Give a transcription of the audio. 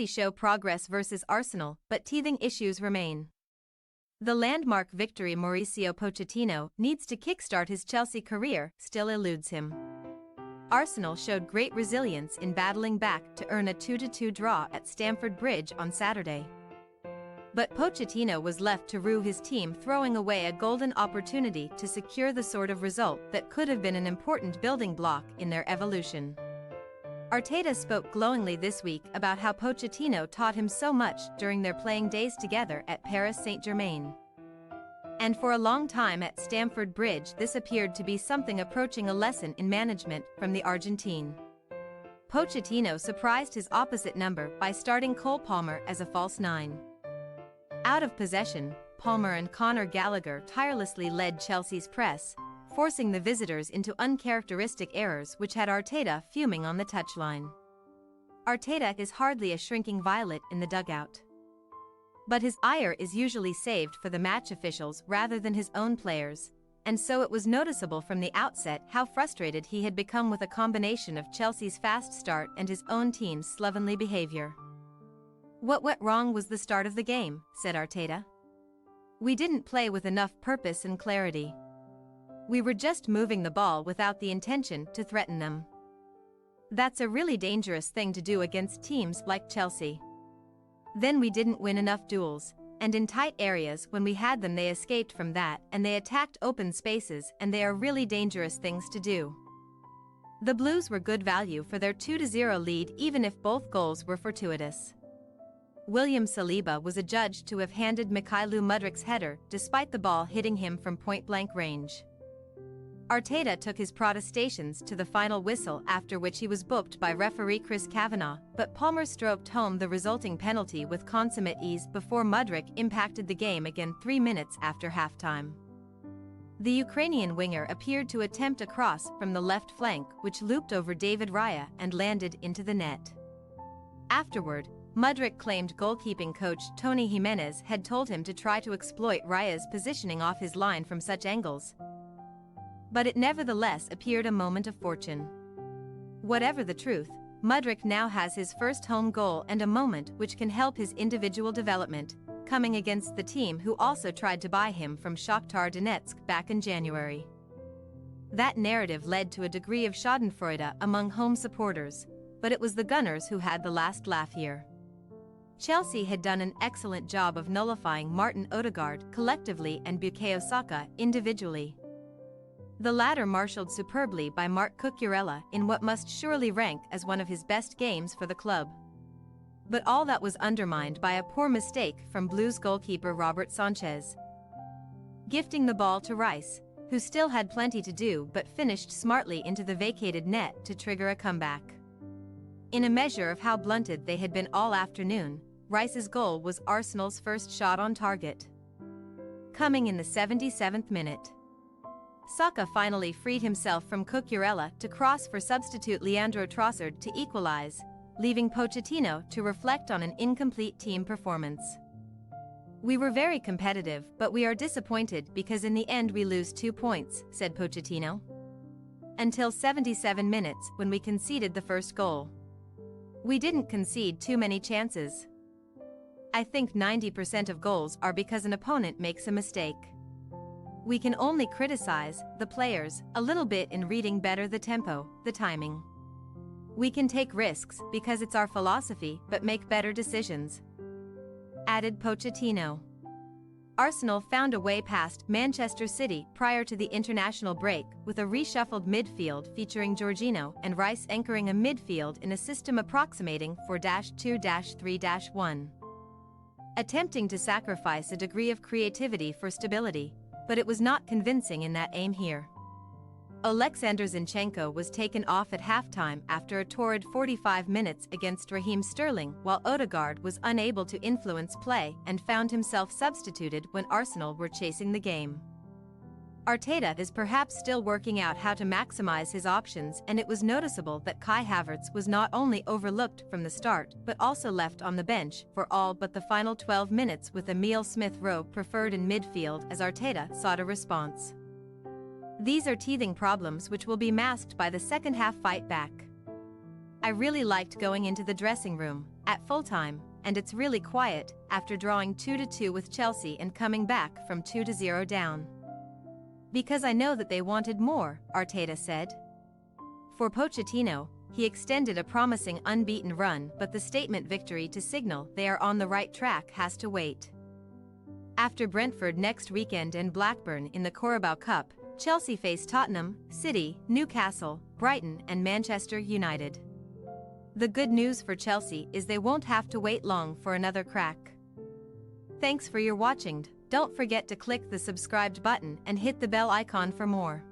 Chelsea show progress versus Arsenal, but teething issues remain. The landmark victory Mauricio Pochettino needs to kickstart his Chelsea career still eludes him. Arsenal showed great resilience in battling back to earn a 2-2 draw at Stamford Bridge on Saturday. But Pochettino was left to rue his team, throwing away a golden opportunity to secure the sort of result that could have been an important building block in their evolution. Arteta spoke glowingly this week about how Pochettino taught him so much during their playing days together at Paris Saint-Germain. And for a long time at Stamford Bridge, this appeared to be something approaching a lesson in management from the Argentine. Pochettino surprised his opposite number by starting Cole Palmer as a false nine. Out of possession, Palmer and Conor Gallagher tirelessly led Chelsea's press, forcing the visitors into uncharacteristic errors which had Arteta fuming on the touchline. Arteta is hardly a shrinking violet in the dugout. But his ire is usually saved for the match officials rather than his own players, and so it was noticeable from the outset how frustrated he had become with a combination of Chelsea's fast start and his own team's slovenly behavior. "What went wrong was the start of the game," said Arteta. "We didn't play with enough purpose and clarity. We were just moving the ball without the intention to threaten them. That's a really dangerous thing to do against teams like Chelsea. Then we didn't win enough duels, and in tight areas when we had them they escaped from that and they attacked open spaces, and they are really dangerous things to do." The Blues were good value for their 2-0 lead even if both goals were fortuitous. William Saliba was adjudged to have handed Mykhailo Mudryk's header despite the ball hitting him from point-blank range. Arteta took his protestations to the final whistle, after which he was booked by referee Chris Kavanagh, but Palmer stroked home the resulting penalty with consummate ease before Mudryk impacted the game again 3 minutes after halftime. The Ukrainian winger appeared to attempt a cross from the left flank which looped over David Raya and landed into the net. Afterward, Mudryk claimed goalkeeping coach Tony Jimenez had told him to try to exploit Raya's positioning off his line from such angles. But it nevertheless appeared a moment of fortune. Whatever the truth, Mudryk now has his first home goal and a moment which can help his individual development, coming against the team who also tried to buy him from Shakhtar Donetsk back in January. That narrative led to a degree of schadenfreude among home supporters, but it was the Gunners who had the last laugh here. Chelsea had done an excellent job of nullifying Martin Odegaard collectively and Bukayo Saka individually. The latter marshalled superbly by Marc Cucurella in what must surely rank as one of his best games for the club. But all that was undermined by a poor mistake from Blues goalkeeper Robert Sanchez, gifting the ball to Rice, who still had plenty to do but finished smartly into the vacated net to trigger a comeback. In a measure of how blunted they had been all afternoon, Rice's goal was Arsenal's first shot on target. Coming in the 77th minute, Saka finally freed himself from Cucurella to cross for substitute Leandro Trossard to equalize, leaving Pochettino to reflect on an incomplete team performance. "We were very competitive, but we are disappointed because in the end we lose 2 points," said Pochettino. "Until 77 minutes when we conceded the first goal. We didn't concede too many chances. I think 90% of goals are because an opponent makes a mistake. We can only criticize the players a little bit in reading better the tempo, the timing. We can take risks because it's our philosophy but make better decisions," added Pochettino. Arsenal found a way past Manchester City prior to the international break with a reshuffled midfield featuring Jorginho and Rice anchoring a midfield in a system approximating 4-2-3-1. Attempting to sacrifice a degree of creativity for stability, but it was not convincing in that aim here. Oleksandr Zinchenko was taken off at halftime after a torrid 45 minutes against Raheem Sterling, while Odegaard was unable to influence play and found himself substituted when Arsenal were chasing the game. Arteta is perhaps still working out how to maximize his options, and it was noticeable that Kai Havertz was not only overlooked from the start but also left on the bench for all but the final 12 minutes, with Emile Smith-Rowe preferred in midfield as Arteta sought a response. These are teething problems which will be masked by the second-half fight back. "I really liked going into the dressing room," at full-time, and it's really quiet after drawing 2-2 with Chelsea and coming back from 2-0 down. Because I know that they wanted more, Arteta said. For Pochettino, he extended a promising unbeaten run, but the statement victory to signal they are on the right track has to wait. After Brentford next weekend and Blackburn in the Carabao Cup, Chelsea face Tottenham, City, Newcastle, Brighton and Manchester United. The good news for Chelsea is they won't have to wait long for another crack. Thanks for your watching. Don't forget to click the subscribed button and hit the bell icon for more.